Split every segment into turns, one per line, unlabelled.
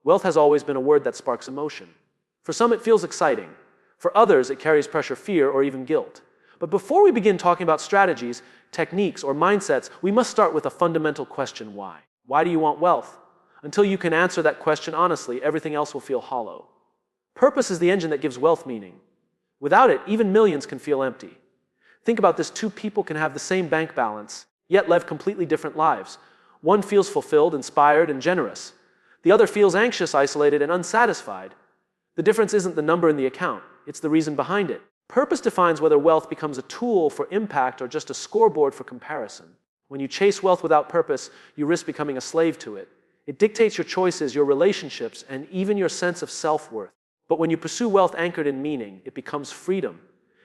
Wealth has always been a word that sparks emotion. For some, it feels exciting. For others, it carries pressure, fear, or even guilt. But before we begin talking about strategies, techniques, or mindsets, we must start with a fundamental question: why? Why do you want wealth? Until you can answer that question honestly, everything else will feel hollow. Purpose is the engine that gives wealth meaning. Without it, even millions can feel empty. Think about this: two people can have the same bank balance, yet live completely different lives. One feels fulfilled, inspired, and generous. The other feels anxious, isolated, and unsatisfied. The difference isn't the number in the account, it's the reason behind it. Purpose defines whether wealth becomes a tool for impact or just a scoreboard for comparison. When you chase wealth without purpose, you risk becoming a slave to it. It dictates your choices, your relationships, and even your sense of self-worth. But when you pursue wealth anchored in meaning, it becomes freedom.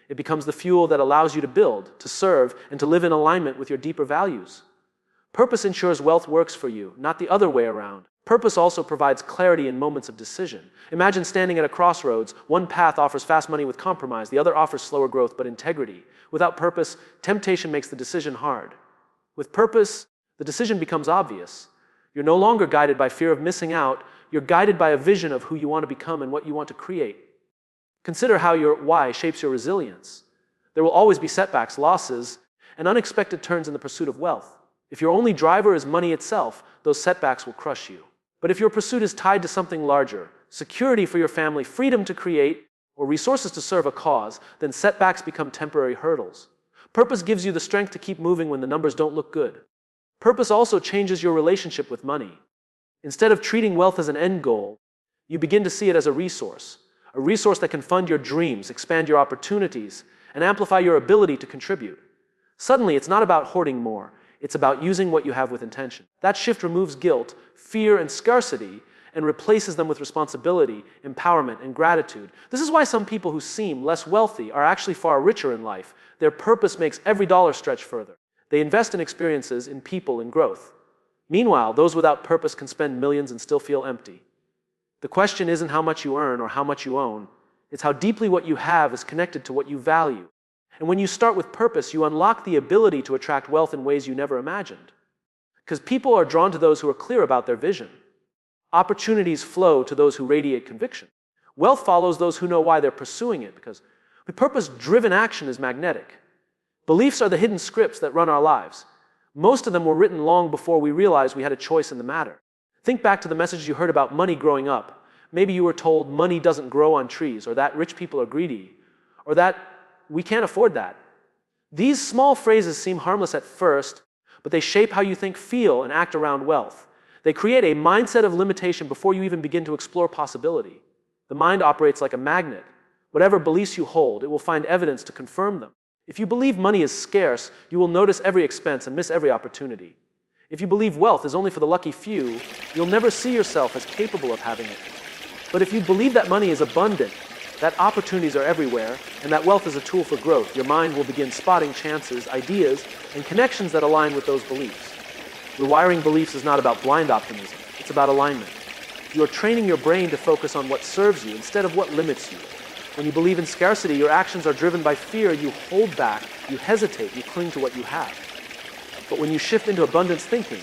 It becomes the fuel that allows you to build, to serve, and to live in alignment with your deeper values. Purpose ensures wealth works for you, not the other way around. Purpose also provides clarity in moments of decision. Imagine standing at a crossroads. One path offers fast money with compromise. The other offers slower growth but integrity. Without purpose, temptation makes the decision hard. With purpose, the decision becomes obvious. You're no longer guided by fear of missing out. You're guided by a vision of who you want to become and what you want to create. Consider how your why shapes your resilience. There will always be setbacks, losses, and unexpected turns in the pursuit of wealth. If your only driver is money itself, those setbacks will crush you. But if your pursuit is tied to something larger, security for your family, freedom to create, or resources to serve a cause, then setbacks become temporary hurdles. Purpose gives you the strength to keep moving when the numbers don't look good. Purpose also changes your relationship with money. Instead of treating wealth as an end goal, you begin to see it as a resource that can fund your dreams, expand your opportunities, and amplify your ability to contribute. Suddenly, it's not about hoarding more. It's about using what you have with intention. That shift removes guilt, fear, and scarcity and replaces them with responsibility, empowerment, and gratitude. This is why some people who seem less wealthy are actually far richer in life. Their purpose makes every dollar stretch further. They invest in experiences, in people, in growth. Meanwhile, those without purpose can spend millions and still feel empty. The question isn't how much you earn or how much you own. It's how deeply what you have is connected to what you value. And when you start with purpose, you unlock the ability to attract wealth in ways you never imagined. Because people are drawn to those who are clear about their vision. Opportunities flow to those who radiate conviction. Wealth follows those who know why they're pursuing it, because purpose-driven action is magnetic. Beliefs are the hidden scripts that run our lives. Most of them were written long before we realized we had a choice in the matter. Think back to the messages you heard about money growing up. Maybe you were told money doesn't grow on trees, or that rich people are greedy, or that we can't afford that. These small phrases seem harmless at first, but they shape how you think, feel, and act around wealth. They create a mindset of limitation before you even begin to explore possibility. The mind operates like a magnet. Whatever beliefs you hold, it will find evidence to confirm them. If you believe money is scarce, you will notice every expense and miss every opportunity. If you believe wealth is only for the lucky few, you'll never see yourself as capable of having it. But if you believe that money is abundant, that opportunities are everywhere, and that wealth is a tool for growth, your mind will begin spotting chances, ideas, and connections that align with those beliefs. Rewiring beliefs is not about blind optimism, it's about alignment. You are training your brain to focus on what serves you instead of what limits you. When you believe in scarcity, your actions are driven by fear. You hold back, you hesitate, you cling to what you have. But when you shift into abundance thinking,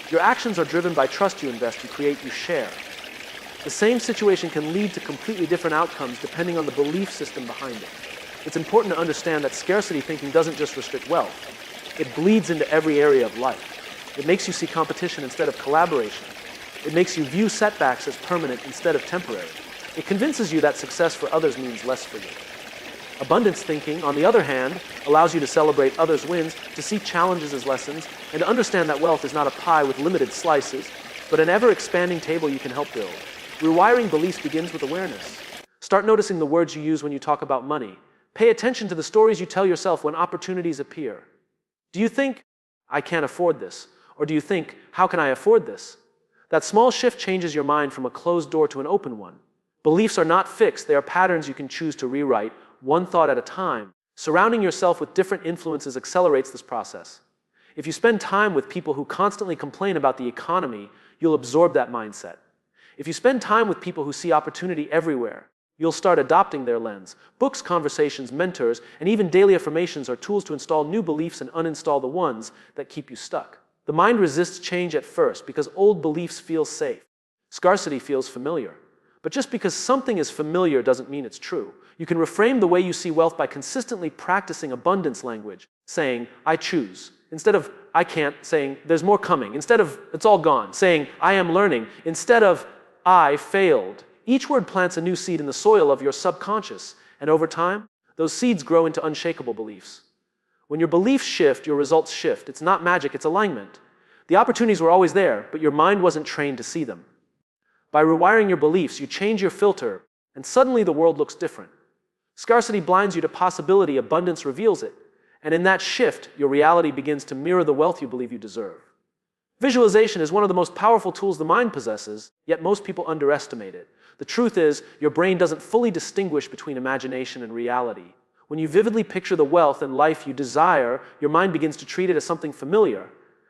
your actions are driven by trust. You invest, you create, you share. The same situation can lead to completely different outcomes depending on the belief system behind it. It's important to understand that scarcity thinking doesn't just restrict wealth. It bleeds into every area of life. It makes you see competition instead of collaboration. It makes you view setbacks as permanent instead of temporary. It convinces you that success for others means less for you. Abundance thinking, on the other hand, allows you to celebrate others' wins, to see challenges as lessons, and to understand that wealth is not a pie with limited slices, but an ever-expanding table you can help build. Rewiring beliefs begins with awareness. Start noticing the words you use when you talk about money. Pay attention to the stories you tell yourself when opportunities appear. Do you think, I can't afford this? Or do you think, how can I afford this? That small shift changes your mind from a closed door to an open one. Beliefs are not fixed, they are patterns you can choose to rewrite, one thought at a time. Surrounding yourself with different influences accelerates this process. If you spend time with people who constantly complain about the economy, you'll absorb that mindset. If you spend time with people who see opportunity everywhere, you'll start adopting their lens. Books, conversations, mentors, and even daily affirmations are tools to install new beliefs and uninstall the ones that keep you stuck. The mind resists change at first because old beliefs feel safe. Scarcity feels familiar. But just because something is familiar doesn't mean it's true. You can reframe the way you see wealth by consistently practicing abundance language, saying, I choose. Instead of, I can't, saying, there's more coming. Instead of, it's all gone, saying, I am learning. Instead of, I failed. Each word plants a new seed in the soil of your subconscious, and over time, those seeds grow into unshakable beliefs. When your beliefs shift, your results shift. It's not magic, it's alignment. The opportunities were always there, but your mind wasn't trained to see them. By rewiring your beliefs, you change your filter, and suddenly the world looks different. Scarcity blinds you to possibility, abundance reveals it. And in that shift, your reality begins to mirror the wealth you believe you deserve. Visualization is one of the most powerful tools the mind possesses, yet most people underestimate it. The truth is, your brain doesn't fully distinguish between imagination and reality. When you vividly picture the wealth and life you desire, your mind begins to treat it as something familiar,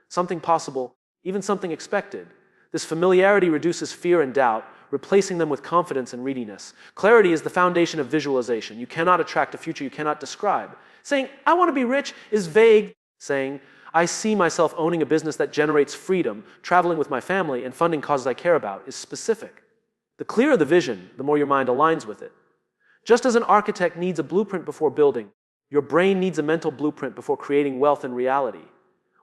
something possible, even something expected. This familiarity reduces fear and doubt, replacing them with confidence and readiness. Clarity is the foundation of visualization. You cannot attract a future you cannot describe. Saying, I want to be rich is vague. Saying, I see myself owning a business that generates freedom, traveling with my family, and funding causes I care about is specific. The clearer the vision, the more your mind aligns with it. Just as an architect needs a blueprint before building, your brain needs a mental blueprint before creating wealth and reality.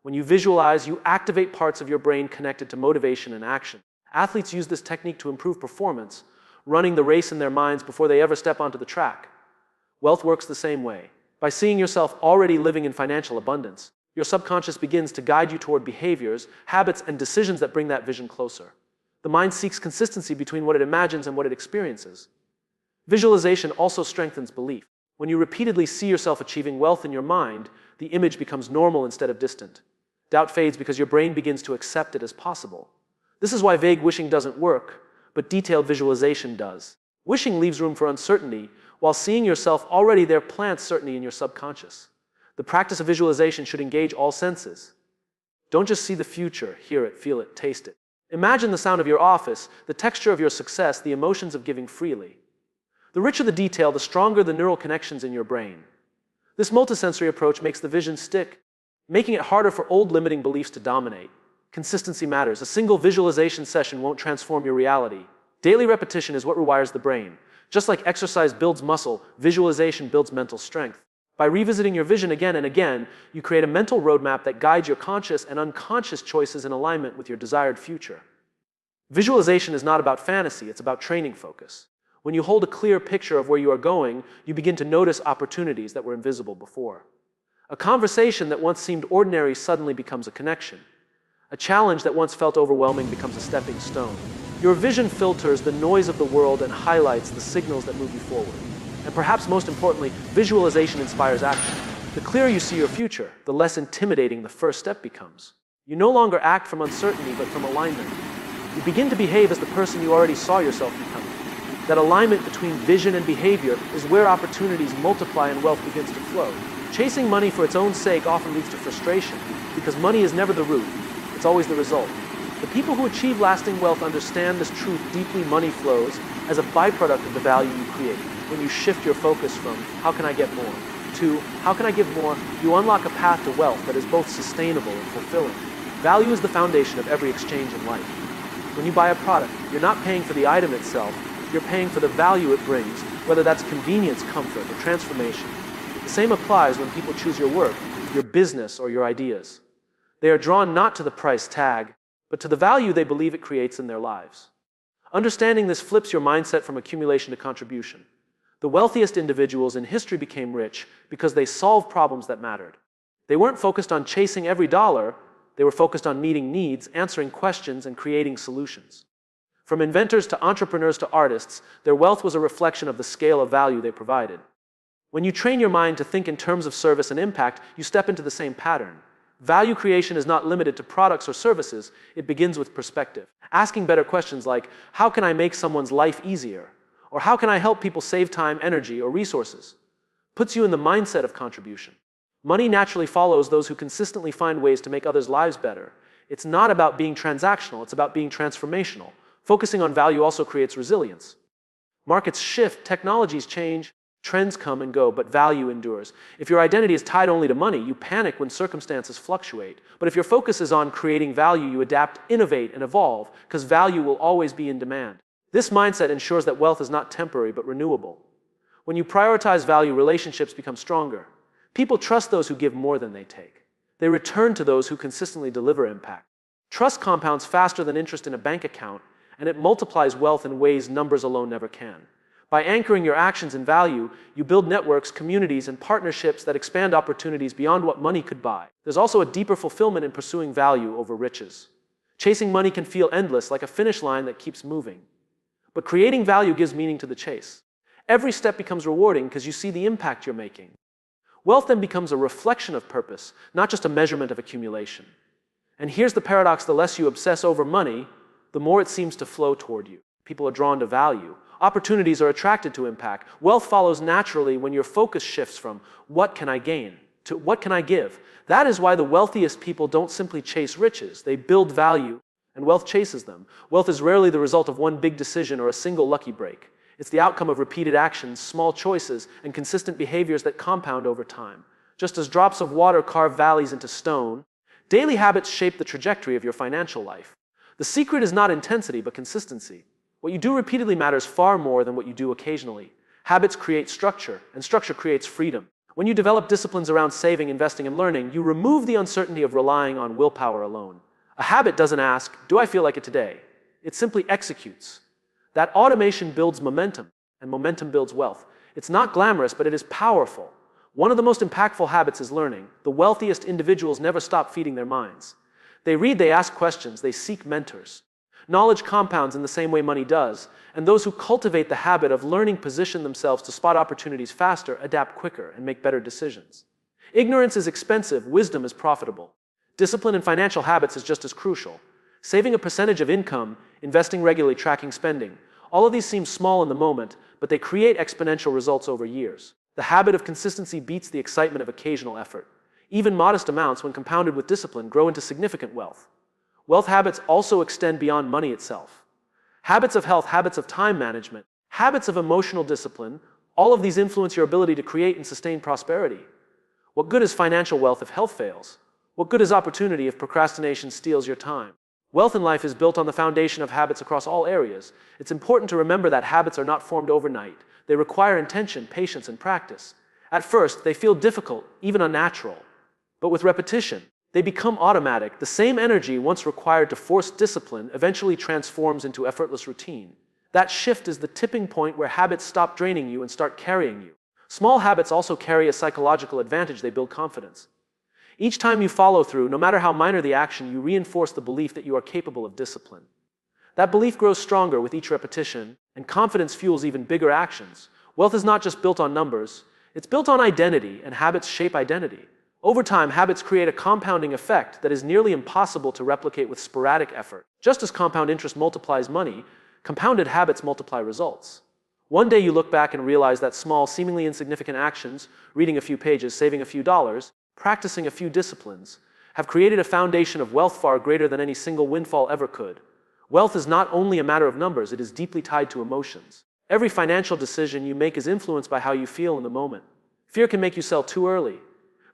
When you visualize, you activate parts of your brain connected to motivation and action. Athletes use this technique to improve performance, running the race in their minds before they ever step onto the track. Wealth works the same way. By seeing yourself already living in financial abundance, your subconscious begins to guide you toward behaviors, habits, and decisions that bring that vision closer. The mind seeks consistency between what it imagines and what it experiences. Visualization also strengthens belief. When you repeatedly see yourself achieving wealth in your mind, the image becomes normal instead of distant. Doubt fades because your brain begins to accept it as possible. This is why vague wishing doesn't work, but detailed visualization does. Wishing leaves room for uncertainty, while seeing yourself already there plants certainty in your subconscious. The practice of visualization should engage all senses. Don't just see the future, hear it, feel it, taste it. Imagine the sound of your office, the texture of your success, the emotions of giving freely. The richer the detail, the stronger the neural connections in your brain. This multisensory approach makes the vision stick, making it harder for old limiting beliefs to dominate. Consistency matters. A single visualization session won't transform your reality. Daily repetition is what rewires the brain. Just like exercise builds muscle, visualization builds mental strength. By revisiting your vision again and again, you create a mental roadmap that guides your conscious and unconscious choices in alignment with your desired future. Visualization is not about fantasy, it's about training focus. When you hold a clear picture of where you are going, you begin to notice opportunities that were invisible before. A conversation that once seemed ordinary suddenly becomes a connection. A challenge that once felt overwhelming becomes a stepping stone. Your vision filters the noise of the world and highlights the signals that move you forward. And perhaps most importantly, visualization inspires action. The clearer you see your future, the less intimidating the first step becomes. You no longer act from uncertainty, but from alignment. You begin to behave as the person you already saw yourself becoming. That alignment between vision and behavior is where opportunities multiply and wealth begins to flow. Chasing money for its own sake often leads to frustration, because money is never the root, it's always the result. The people who achieve lasting wealth understand this truth deeply. Money flows as a byproduct of the value you create. When you shift your focus from, how can I get more, to, how can I give more, you unlock a path to wealth that is both sustainable and fulfilling. Value is the foundation of every exchange in life. When you buy a product, you're not paying for the item itself, you're paying for the value it brings, whether that's convenience, comfort, or transformation. The same applies when people choose your work, your business, or your ideas. They are drawn not to the price tag, but to the value they believe it creates in their lives. Understanding this flips your mindset from accumulation to contribution. The wealthiest individuals in history became rich because they solved problems that mattered. They weren't focused on chasing every dollar, they were focused on meeting needs, answering questions, and creating solutions. From inventors to entrepreneurs to artists, their wealth was a reflection of the scale of value they provided. When you train your mind to think in terms of service and impact, you step into the same pattern. Value creation is not limited to products or services, it begins with perspective. Asking better questions like, how can I make someone's life easier? Or how can I help people save time, energy, or resources? Puts you in the mindset of contribution. Money naturally follows those who consistently find ways to make others' lives better. It's not about being transactional, it's about being transformational. Focusing on value also creates resilience. Markets shift, technologies change, Trends come and go, but value endures. If your identity is tied only to money, you panic when circumstances fluctuate. But if your focus is on creating value, you adapt, innovate, and evolve, because value will always be in demand. This mindset ensures that wealth is not temporary but renewable. When you prioritize value, relationships become stronger. People trust those who give more than they take. They return to those who consistently deliver impact. Trust compounds faster than interest in a bank account, and it multiplies wealth in ways numbers alone never can. By anchoring your actions in value, you build networks, communities, and partnerships that expand opportunities beyond what money could buy. There's also a deeper fulfillment in pursuing value over riches. Chasing money can feel endless, like a finish line that keeps moving. But creating value gives meaning to the chase. Every step becomes rewarding because you see the impact you're making. Wealth then becomes a reflection of purpose, not just a measurement of accumulation. And here's the paradox: the less you obsess over money, the more it seems to flow toward you. People are drawn to value. Opportunities are attracted to impact. Wealth follows naturally when your focus shifts from what can I gain to what can I give. That is why the wealthiest people don't simply chase riches. They build value, and wealth chases them. Wealth is rarely the result of one big decision or a single lucky break. It's the outcome of repeated actions, small choices, and consistent behaviors that compound over time. Just as drops of water carve valleys into stone, daily habits shape the trajectory of your financial life. The secret is not intensity, but consistency. What you do repeatedly matters far more than what you do occasionally. Habits create structure, and structure creates freedom. When you develop disciplines around saving, investing, and learning, you remove the uncertainty of relying on willpower alone. A habit doesn't ask, "Do I feel like it today?" It simply executes. That automation builds momentum, and momentum builds wealth. It's not glamorous, but it is powerful. One of the most impactful habits is learning. The wealthiest individuals never stop feeding their minds. They read, they ask questions, they seek mentors. Knowledge compounds in the same way money does, and those who cultivate the habit of learning position themselves to spot opportunities faster, adapt quicker, and make better decisions. Ignorance is expensive, wisdom is profitable. Discipline in financial habits is just as crucial. Saving a percentage of income, investing regularly, tracking spending. All of these seem small in the moment, but they create exponential results over years. The habit of consistency beats the excitement of occasional effort. Even modest amounts, when compounded with discipline, grow into significant wealth. Wealth habits also extend beyond money itself. Habits of health, habits of time management, habits of emotional discipline, all of these influence your ability to create and sustain prosperity. What good is financial wealth if health fails? What good is opportunity if procrastination steals your time? Wealth in life is built on the foundation of habits across all areas. It's important to remember that habits are not formed overnight. They require intention, patience, and practice. At first, they feel difficult, even unnatural. But with repetition, they become automatic. The same energy once required to force discipline eventually transforms into effortless routine. That shift is the tipping point where habits stop draining you and start carrying you. Small habits also carry a psychological advantage. They build confidence. Each time you follow through, no matter how minor the action, you reinforce the belief that you are capable of discipline. That belief grows stronger with each repetition, and confidence fuels even bigger actions. Wealth is not just built on numbers, it's built on identity, and habits shape identity. Over time, habits create a compounding effect that is nearly impossible to replicate with sporadic effort. Just as compound interest multiplies money, compounded habits multiply results. One day you look back and realize that small, seemingly insignificant actions, reading a few pages, saving a few dollars, practicing a few disciplines, have created a foundation of wealth far greater than any single windfall ever could. Wealth is not only a matter of numbers, it is deeply tied to emotions. Every financial decision you make is influenced by how you feel in the moment. Fear can make you sell too early.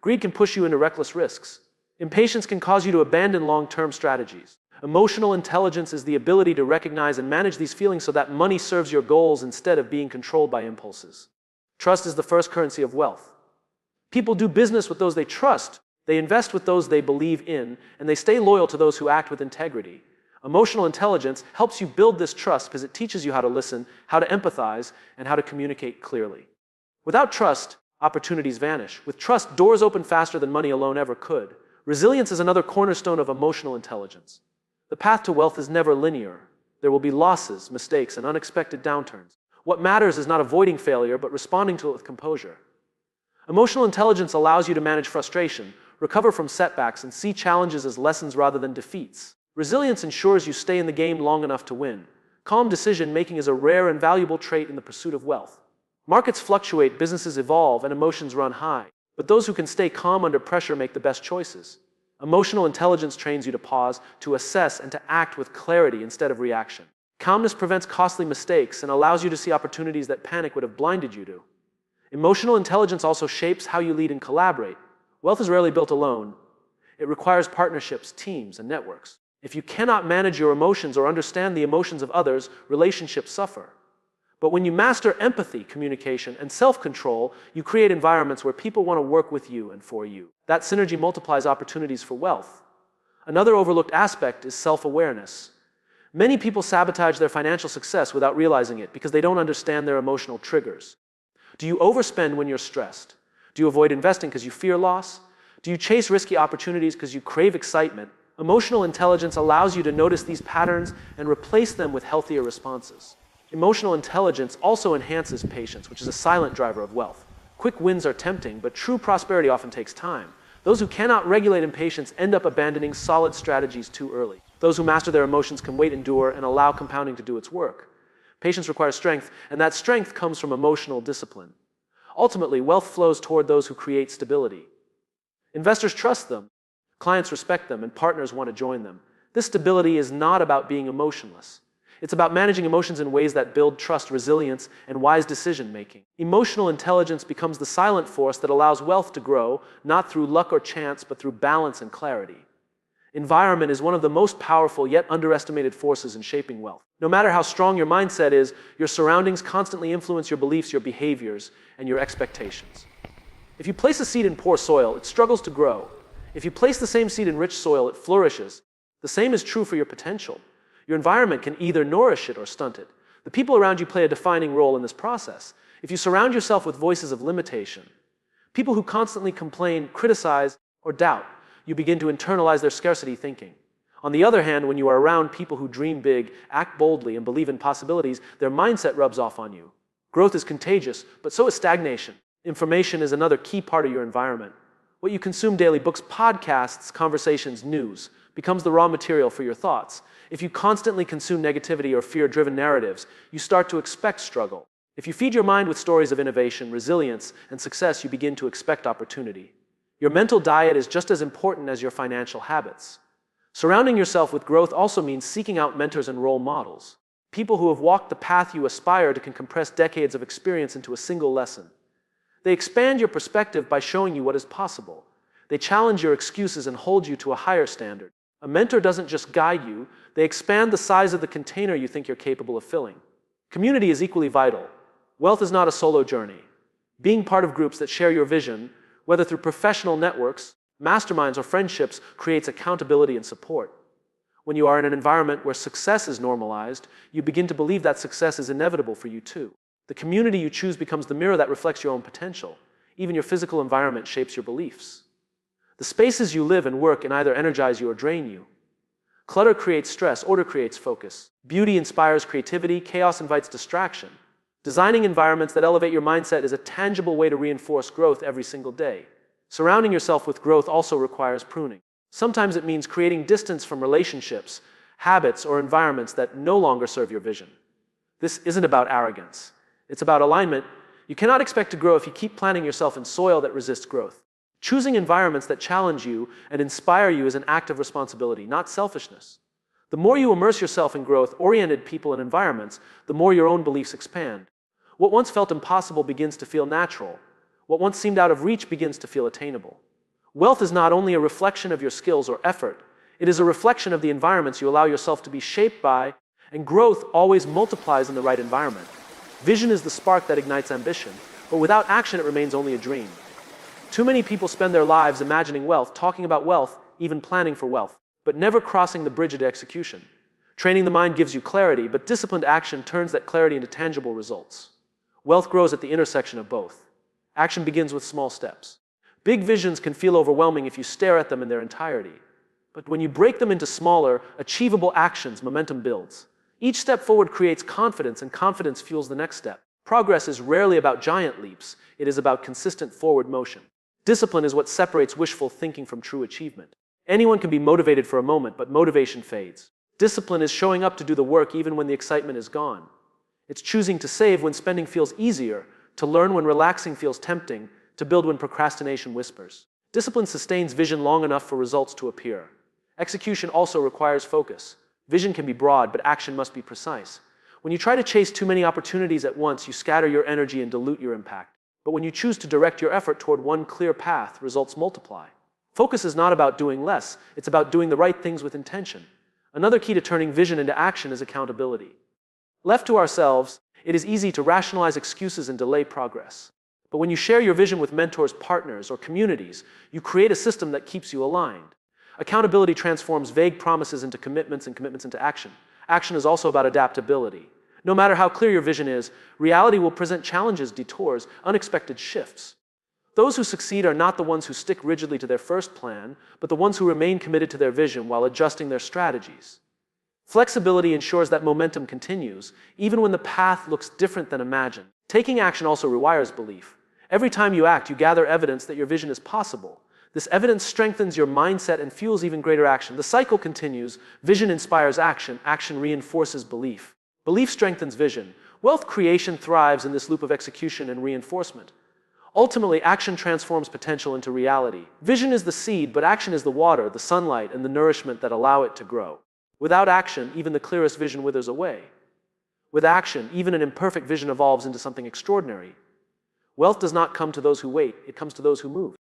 Greed can push you into reckless risks. Impatience can cause you to abandon long-term strategies. Emotional intelligence is the ability to recognize and manage these feelings so that money serves your goals instead of being controlled by impulses. Trust is the first currency of wealth. People do business with those they trust, they invest with those they believe in, and they stay loyal to those who act with integrity. Emotional intelligence helps you build this trust because it teaches you how to listen, how to empathize, and how to communicate clearly. Without trust, opportunities vanish. With trust, doors open faster than money alone ever could. Resilience is another cornerstone of emotional intelligence. The path to wealth is never linear. There will be losses, mistakes, and unexpected downturns. What matters is not avoiding failure, but responding to it with composure. Emotional intelligence allows you to manage frustration, recover from setbacks, and see challenges as lessons rather than defeats. Resilience ensures you stay in the game long enough to win. Calm decision-making is a rare and valuable trait in the pursuit of wealth. Markets fluctuate, businesses evolve, and emotions run high. But those who can stay calm under pressure make the best choices. Emotional intelligence trains you to pause, to assess, and to act with clarity instead of reaction. Calmness prevents costly mistakes and allows you to see opportunities that panic would have blinded you to. Emotional intelligence also shapes how you lead and collaborate. Wealth is rarely built alone. It requires partnerships, teams, and networks. If you cannot manage your emotions or understand the emotions of others, relationships suffer. But when you master empathy, communication, and self-control, you create environments where people want to work with you and for you. That synergy multiplies opportunities for wealth. Another overlooked aspect is self-awareness. Many people sabotage their financial success without realizing it because they don't understand their emotional triggers. Do you overspend when you're stressed? Do you avoid investing because you fear loss? Do you chase risky opportunities because you crave excitement? Emotional intelligence allows you to notice these patterns and replace them with healthier responses. Emotional intelligence also enhances patience, which is a silent driver of wealth. Quick wins are tempting, but true prosperity often takes time. Those who cannot regulate impatience end up abandoning solid strategies too early. Those who master their emotions can wait, endure, and allow compounding to do its work. Patience requires strength, and that strength comes from emotional discipline. Ultimately, wealth flows toward those who create stability. Investors trust them, clients respect them, and partners want to join them. This stability is not about being emotionless. It's about managing emotions in ways that build trust, resilience, and wise decision-making. Emotional intelligence becomes the silent force that allows wealth to grow, not through luck or chance, but through balance and clarity. Environment is one of the most powerful yet underestimated forces in shaping wealth. No matter how strong your mindset is, your surroundings constantly influence your beliefs, your behaviors, and your expectations. If you place a seed in poor soil, it struggles to grow. If you place the same seed in rich soil, it flourishes. The same is true for your potential. Your environment can either nourish it or stunt it. The people around you play a defining role in this process. If you surround yourself with voices of limitation, people who constantly complain, criticize, or doubt, you begin to internalize their scarcity thinking. On the other hand, when you are around people who dream big, act boldly, and believe in possibilities, their mindset rubs off on you. Growth is contagious, but so is stagnation. Information is another key part of your environment. What you consume daily, books, podcasts, conversations, news, becomes the raw material for your thoughts. If you constantly consume negativity or fear-driven narratives, you start to expect struggle. If you feed your mind with stories of innovation, resilience, and success, you begin to expect opportunity. Your mental diet is just as important as your financial habits. Surrounding yourself with growth also means seeking out mentors and role models. People who have walked the path you aspire to can compress decades of experience into a single lesson. They expand your perspective by showing you what is possible. They challenge your excuses and hold you to a higher standard. A mentor doesn't just guide you, they expand the size of the container you think you're capable of filling. Community is equally vital. Wealth is not a solo journey. Being part of groups that share your vision, whether through professional networks, masterminds, or friendships, creates accountability and support. When you are in an environment where success is normalized, you begin to believe that success is inevitable for you too. The community you choose becomes the mirror that reflects your own potential. Even your physical environment shapes your beliefs. The spaces you live and work can either energize you or drain you. Clutter creates stress, order creates focus. Beauty inspires creativity, chaos invites distraction. Designing environments that elevate your mindset is a tangible way to reinforce growth every single day. Surrounding yourself with growth also requires pruning. Sometimes it means creating distance from relationships, habits, or environments that no longer serve your vision. This isn't about arrogance. It's about alignment. You cannot expect to grow if you keep planting yourself in soil that resists growth. Choosing environments that challenge you and inspire you is an act of responsibility, not selfishness. The more you immerse yourself in growth-oriented people and environments, the more your own beliefs expand. What once felt impossible begins to feel natural. What once seemed out of reach begins to feel attainable. Wealth is not only a reflection of your skills or effort, it is a reflection of the environments you allow yourself to be shaped by, and growth always multiplies in the right environment. Vision is the spark that ignites ambition, but without action it remains only a dream. Too many people spend their lives imagining wealth, talking about wealth, even planning for wealth, but never crossing the bridge into execution. Training the mind gives you clarity, but disciplined action turns that clarity into tangible results. Wealth grows at the intersection of both. Action begins with small steps. Big visions can feel overwhelming if you stare at them in their entirety. But when you break them into smaller, achievable actions, momentum builds. Each step forward creates confidence, and confidence fuels the next step. Progress is rarely about giant leaps. It is about consistent forward motion. Discipline is what separates wishful thinking from true achievement. Anyone can be motivated for a moment, but motivation fades. Discipline is showing up to do the work even when the excitement is gone. It's choosing to save when spending feels easier, to learn when relaxing feels tempting, to build when procrastination whispers. Discipline sustains vision long enough for results to appear. Execution also requires focus. Vision can be broad, but action must be precise. When you try to chase too many opportunities at once, you scatter your energy and dilute your impact. But when you choose to direct your effort toward one clear path, results multiply. Focus is not about doing less, it's about doing the right things with intention. Another key to turning vision into action is accountability. Left to ourselves, it is easy to rationalize excuses and delay progress. But when you share your vision with mentors, partners, or communities, you create a system that keeps you aligned. Accountability transforms vague promises into commitments and commitments into action. Action is also about adaptability. No matter how clear your vision is, reality will present challenges, detours, unexpected shifts. Those who succeed are not the ones who stick rigidly to their first plan, but the ones who remain committed to their vision while adjusting their strategies. Flexibility ensures that momentum continues, even when the path looks different than imagined. Taking action also requires belief. Every time you act, you gather evidence that your vision is possible. This evidence strengthens your mindset and fuels even greater action. The cycle continues. Vision inspires action. Action reinforces belief. Belief strengthens vision. Wealth creation thrives in this loop of execution and reinforcement. Ultimately, action transforms potential into reality. Vision is the seed, but action is the water, the sunlight, and the nourishment that allow it to grow. Without action, even the clearest vision withers away. With action, even an imperfect vision evolves into something extraordinary. Wealth does not come to those who wait, it comes to those who move.